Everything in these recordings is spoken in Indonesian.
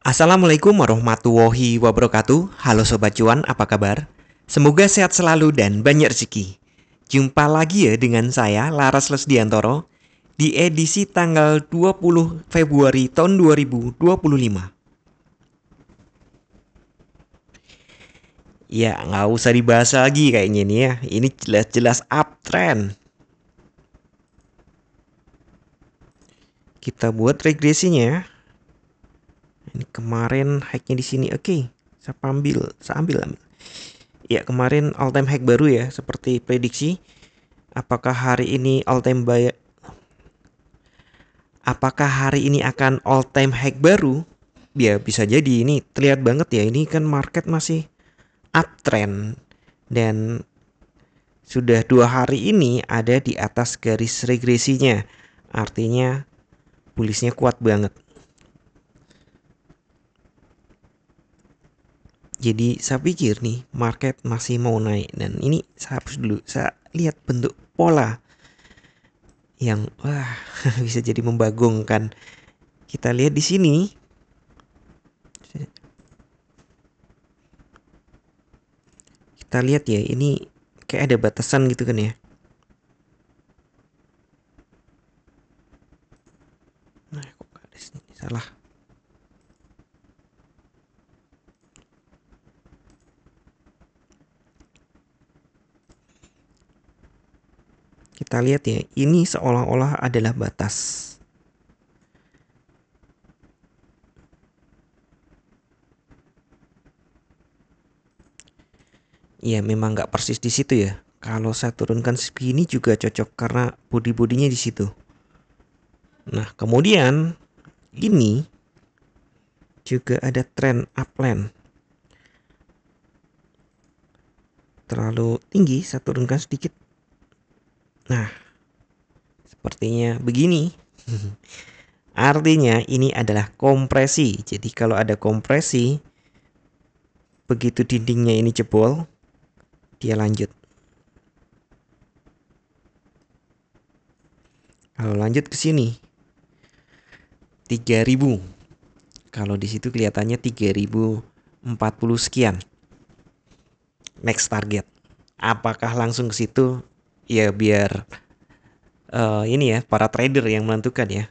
Assalamualaikum warahmatullahi wabarakatuh. Halo Sobat Cuan, apa kabar? Semoga sehat selalu dan banyak rezeki. Jumpa lagi ya dengan saya, Laras Lesdiantoro, di edisi tanggal 20 Februari tahun 2025. Ya, nggak usah dibahas lagi kayaknya nih ya. Ini jelas-jelas uptrend. Kita buat regresinya. Ini kemarin high-nya di sini. Oke, saya ambil. Ya, kemarin all time high baru ya, seperti prediksi. Apakah hari ini all time buy Apakah hari ini akan all time high baru? Ya bisa jadi, ini terlihat banget ya, ini kan market masih uptrend dan sudah 2 hari ini ada di atas garis regresinya. Artinya bullish-nya kuat banget. Jadi saya pikir nih market masih mau naik, dan ini saya hapus dulu. Saya lihat bentuk pola yang bisa jadi membagongkan. Kita lihat di sini. Kita lihat ya, ini kayak ada batasan gitu kan ya. Nah, kok ada sini salah. Kita lihat ya, ini seolah-olah adalah batas. Ya memang nggak persis di situ ya. Kalau saya turunkan segini juga cocok karena body-bodinya di situ. Nah, kemudian ini juga ada trend uptrend. Terlalu tinggi, saya turunkan sedikit. Nah, sepertinya begini. Artinya ini adalah kompresi. Jadi kalau ada kompresi, begitu dindingnya ini jebol, dia lanjut. Kalau lanjut ke sini 3000. Kalau di situ kelihatannya 3040 sekian. Next target. Apakah langsung ke situ? Ya biar ini ya para trader yang menentukan ya.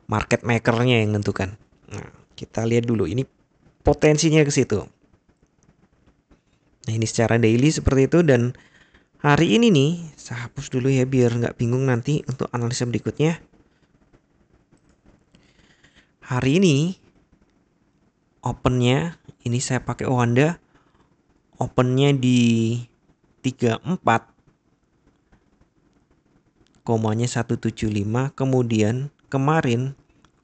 Market makernya yang menentukan. Nah, kita lihat dulu ini potensinya ke situ. Nah, ini secara daily seperti itu, dan hari ini nih saya hapus dulu ya biar nggak bingung nanti untuk analisa berikutnya. Hari ini opennya, ini saya pakai Owanda, opennya di 34 komanya 175, kemudian kemarin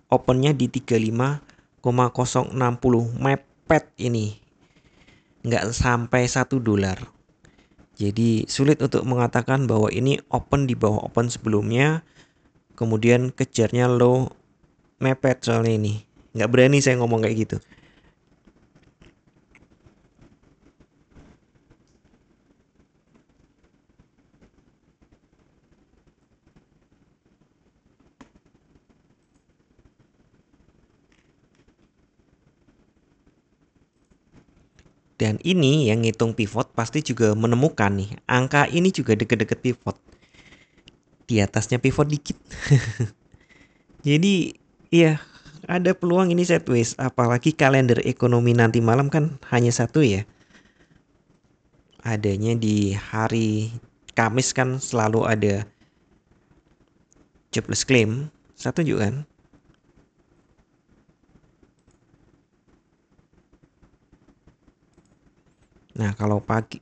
opennya di 35,060, mepet ini nggak sampai $1. Jadi sulit untuk mengatakan bahwa ini open di bawah open sebelumnya, kemudian kejarnya low, mepet soalnya ini nggak berani saya ngomong kayak gitu. Dan ini yang ngitung pivot pasti juga menemukan nih, angka ini juga deket-deket pivot, di atasnya pivot dikit. Jadi iya, ada peluang ini sideways, apalagi kalender ekonomi nanti malam kan hanya satu ya. Adanya di hari Kamis kan selalu ada jobless claim, satu juga kan. Nah, kalau pagi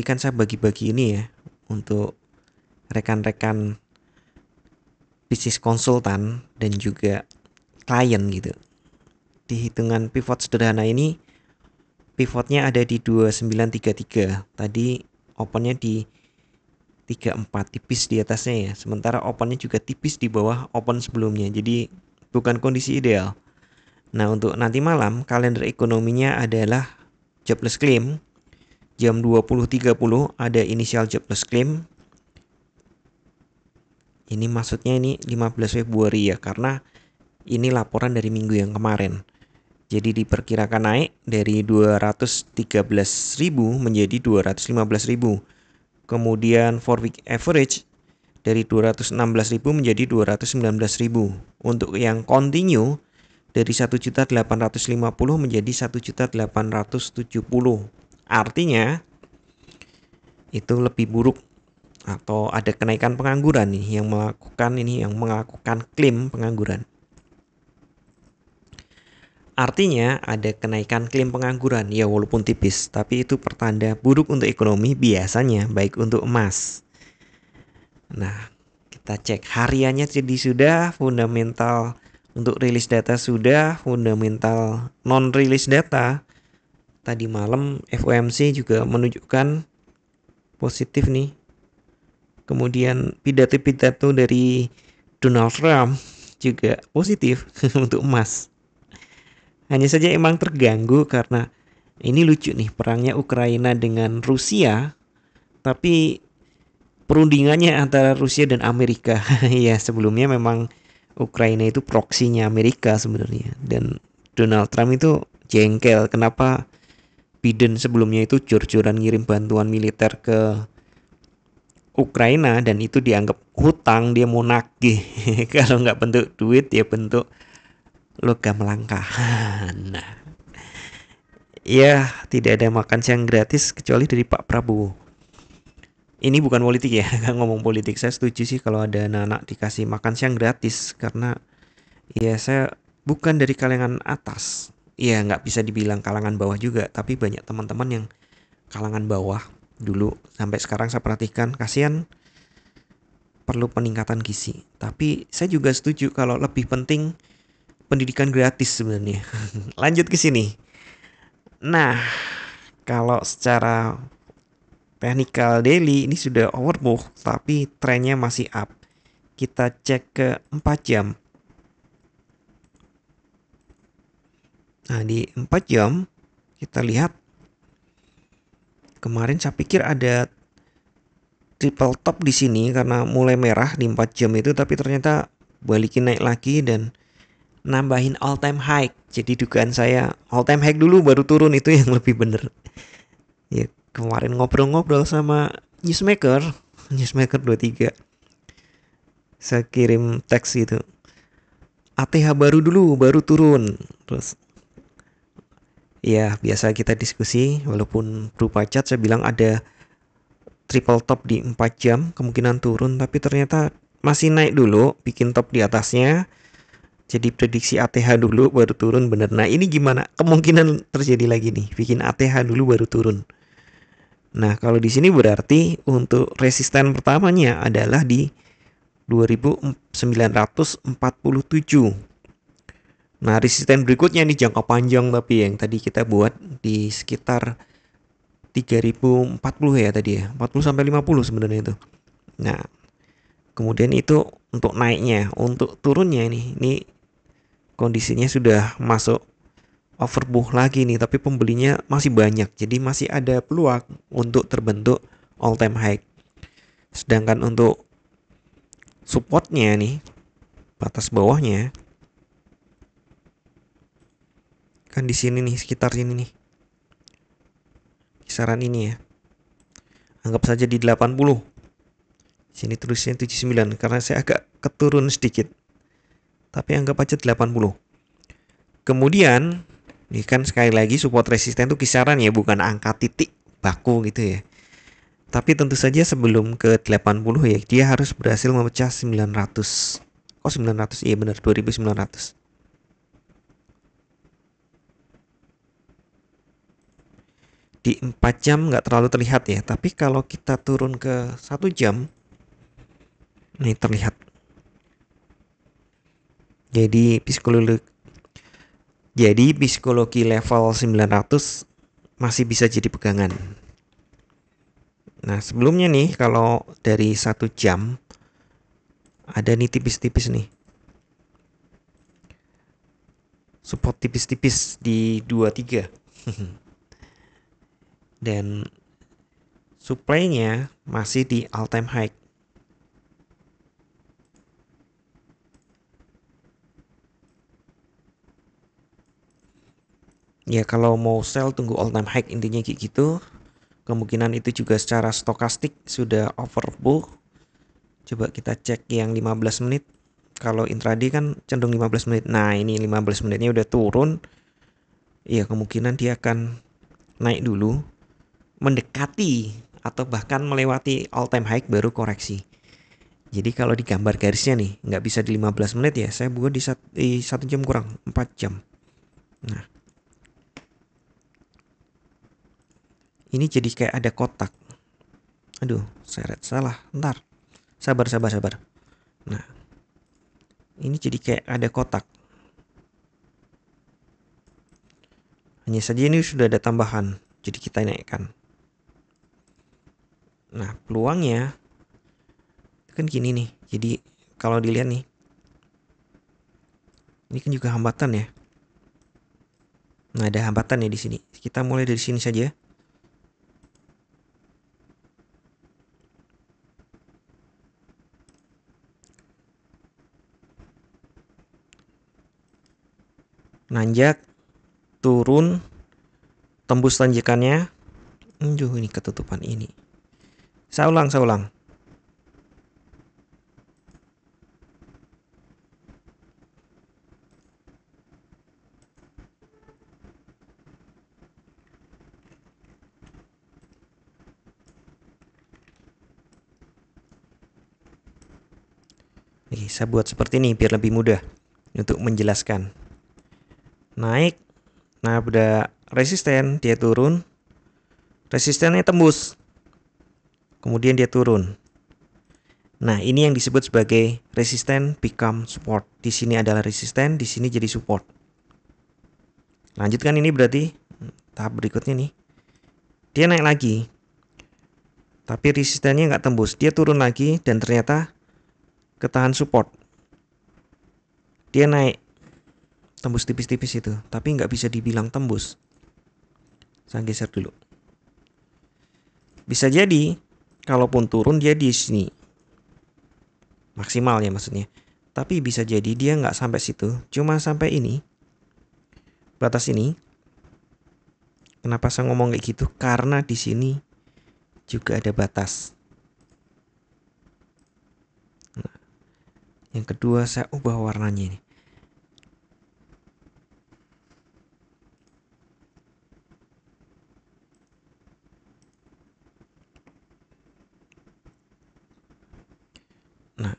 kan saya bagi-bagi ini ya untuk rekan-rekan bisnis konsultan dan juga klien gitu. Di hitungan pivot sederhana ini, pivotnya ada di 2933. Tadi opennya di 34, tipis di atasnya ya. Sementara opennya juga tipis di bawah open sebelumnya. Jadi bukan kondisi ideal. Nah, untuk nanti malam kalender ekonominya adalah jobless claim. Jam 20.30 ada initial jobless claim. Ini maksudnya ini 15 Februari ya, karena Ini laporan dari minggu yang kemarin. Jadi diperkirakan naik dari 213.000 menjadi 215.000. Kemudian 4 week average dari 216.000 menjadi 219.000. Untuk yang continue dari 1.850 menjadi 1.870. Artinya itu lebih buruk atau ada kenaikan pengangguran nih yang melakukan klaim pengangguran. Artinya ada kenaikan klaim pengangguran, ya walaupun tipis, tapi itu pertanda buruk untuk ekonomi, biasanya baik untuk emas. Nah, kita cek hariannya jadi sudah, fundamental untuk rilis data sudah, fundamental non-rilis data. Tadi malam FOMC juga menunjukkan positif nih. Kemudian pidato-pidato dari Donald Trump juga positif untuk emas. Hanya saja emang terganggu karena ini lucu nih, perangnya Ukraina dengan Rusia, tapi perundingannya antara Rusia dan Amerika. Ya, sebelumnya memang Ukraina itu proksinya Amerika sebenarnya. Dan Donald Trump itu jengkel kenapa Biden sebelumnya itu jor-joran ngirim bantuan militer ke Ukraina dan itu dianggap hutang, dia mau nagih. Kalau nggak bentuk duit ya bentuk logam langka. Nah, ya tidak ada makan siang gratis kecuali dari Pak Prabowo. Ini bukan politik ya, nggak ngomong politik. Saya setuju sih kalau ada anak-anak dikasih makan siang gratis karena ya saya bukan dari kalangan atas. Ya nggak bisa dibilang kalangan bawah juga, tapi banyak teman-teman yang kalangan bawah dulu sampai sekarang saya perhatikan kasihan perlu peningkatan gizi. Tapi saya juga setuju kalau lebih penting pendidikan gratis sebenarnya. Lanjut ke sini. Nah, kalau secara technical daily ini sudah overbought tapi trennya masih up. Kita cek ke 4 jam. Nah, di 4 jam kita lihat kemarin saya pikir ada triple top di sini karena mulai merah di 4 jam itu, tapi ternyata balikin naik lagi dan nambahin all time high. Jadi dugaan saya all time high dulu baru turun, itu yang lebih bener. Ya, kemarin ngobrol-ngobrol sama Newsmaker 23. Saya kirim teks gitu. ATH baru dulu, baru turun. Terus ya biasa kita diskusi, walaupun berupa chat saya bilang ada triple top di 4 jam, kemungkinan turun, tapi ternyata masih naik dulu, bikin top di atasnya. Jadi prediksi ATH dulu baru turun bener. Nah, ini gimana? Kemungkinan terjadi lagi nih, bikin ATH dulu baru turun. Nah, kalau di sini berarti untuk resisten pertamanya adalah di 2947. Nah, resisten berikutnya nih jangka panjang tapi yang tadi kita buat di sekitar 3040 ya tadi ya. 40 sampai 50 sebenarnya itu. Nah, kemudian itu untuk naiknya, untuk turunnya ini kondisinya sudah masuk overbought lagi nih, tapi pembelinya masih banyak. Jadi masih ada peluang untuk terbentuk all time high. Sedangkan untuk supportnya nih, batas bawahnya kan di sini nih, sekitar sini nih. Kisaran ini ya. Anggap saja di 80. Sini tulisnya 79 karena saya agak keturun sedikit. Tapi anggap aja 80. Kemudian, ini kan sekali lagi support resisten itu kisaran ya, bukan angka titik baku gitu ya. Tapi tentu saja sebelum ke 80 ya, dia harus berhasil memecah 900. Oh 900, iya benar 2900. Di 4 jam nggak terlalu terlihat ya, tapi kalau kita turun ke 1 jam, ini terlihat. Jadi psikologi level 900 masih bisa jadi pegangan. Nah sebelumnya nih kalau dari 1 jam ada nih tipis-tipis nih, support tipis-tipis di 23. Dan supply-nya masih di all time high. Ya kalau mau sell tunggu all time high, intinya kayak gitu. Kemungkinan itu juga secara stokastik sudah overbought. Coba kita cek yang 15 menit. Kalau intraday kan cenderung 15 menit. Nah, ini 15 menitnya udah turun. Ya kemungkinan dia akan naik dulu, mendekati atau bahkan melewati all time high baru koreksi. Jadi kalau digambar garisnya nih, nggak bisa di 15 menit ya, saya buat di 1 jam kurang, 4 jam. Nah, ini jadi kayak ada kotak. Aduh, seret salah. Ntar. Sabar, sabar, sabar. Nah, ini jadi kayak ada kotak. Hanya saja ini sudah ada tambahan. Jadi kita naikkan. Nah, peluangnya kan gini nih. Jadi kalau dilihat nih, ini kan juga hambatan ya. Nah, ada hambatan ya di sini. Kita mulai dari sini saja. Nanjak, turun, tembus tanjakannya. Ini ketutupan ini. Saya ulang, saya ulang. Oke, saya buat seperti ini biar lebih mudah untuk menjelaskan. Naik, nah udah resisten, dia turun. Resistennya tembus. Kemudian dia turun. Nah, ini yang disebut sebagai resisten become support. Di sini adalah resisten, di sini jadi support. Lanjutkan ini berarti tahap berikutnya nih. Dia naik lagi. Tapi resistennya nggak tembus. Dia turun lagi dan ternyata ketahan support. Dia naik. Tembus tipis-tipis itu. Tapi nggak bisa dibilang tembus. Saya geser dulu. Bisa jadi, kalaupun turun dia di sini. Maksimal ya maksudnya. Tapi bisa jadi dia nggak sampai situ. Cuma sampai ini. Batas ini. Kenapa saya ngomong kayak gitu? Karena di sini juga ada batas. Nah, yang kedua saya ubah warnanya ini. Nah,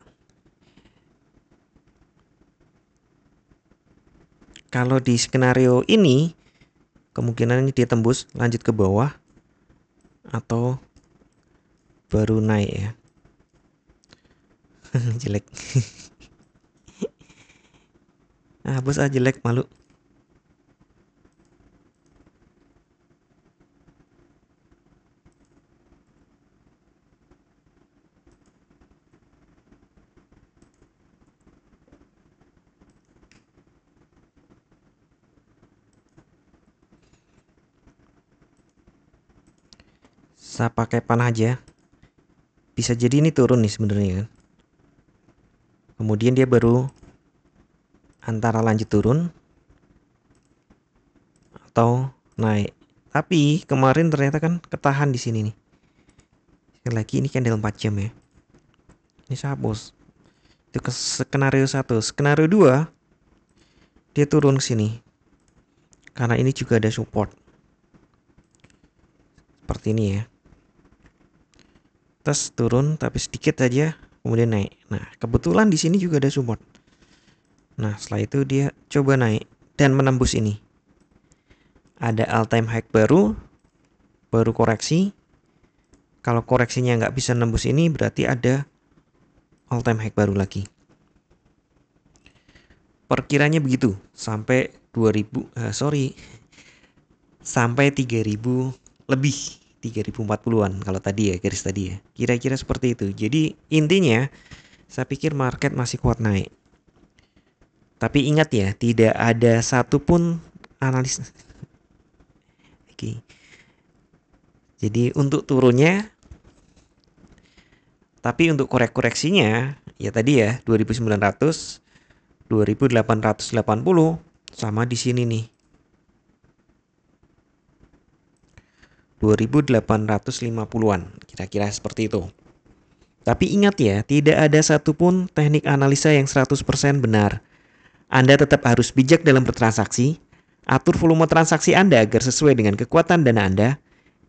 kalau di skenario ini kemungkinannya dia tembus lanjut ke bawah atau baru naik ya. Jelek. Hapus aja jelek, malu. Saya pakai panah aja. Bisa jadi ini turun nih sebenarnya kan. Kemudian dia baru antara lanjut turun atau naik. Tapi kemarin ternyata kan ketahan di sini nih. Sekali lagi ini kan dalam 4 jam ya. Ini saya hapus. Itu ke skenario 1. Skenario 2 dia turun ke sini. Karena ini juga ada support. Seperti ini ya. Terus turun tapi sedikit saja kemudian naik. Nah, kebetulan di sini juga ada support. Nah, setelah itu dia coba naik dan menembus ini. Ada all time high baru koreksi. Kalau koreksinya nggak bisa nembus ini berarti ada all time high baru lagi. Perkiranya begitu sampai 2000 sampai 3000 lebih, 3040-an kalau tadi ya, garis tadi ya. Kira-kira seperti itu. Jadi intinya saya pikir market masih kuat naik. Tapi ingat ya, tidak ada satupun analis. Oke. Jadi untuk turunnya, tapi untuk koreksinya ya tadi ya 2900, 2880 sama di sini nih. 2.850-an, kira-kira seperti itu. Tapi ingat ya, tidak ada satupun teknik analisa yang 100% benar. Anda tetap harus bijak dalam bertransaksi, atur volume transaksi Anda agar sesuai dengan kekuatan dana Anda,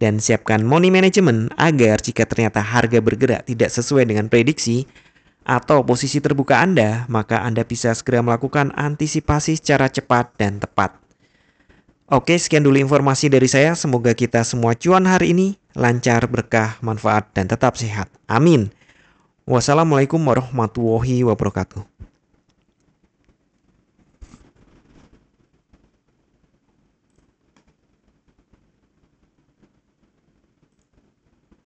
dan siapkan money management agar jika ternyata harga bergerak tidak sesuai dengan prediksi atau posisi terbuka Anda, maka Anda bisa segera melakukan antisipasi secara cepat dan tepat. Oke, sekian dulu informasi dari saya. Semoga kita semua cuan hari ini lancar, berkah, manfaat, dan tetap sehat. Amin. Wassalamualaikum warahmatullahi wabarakatuh.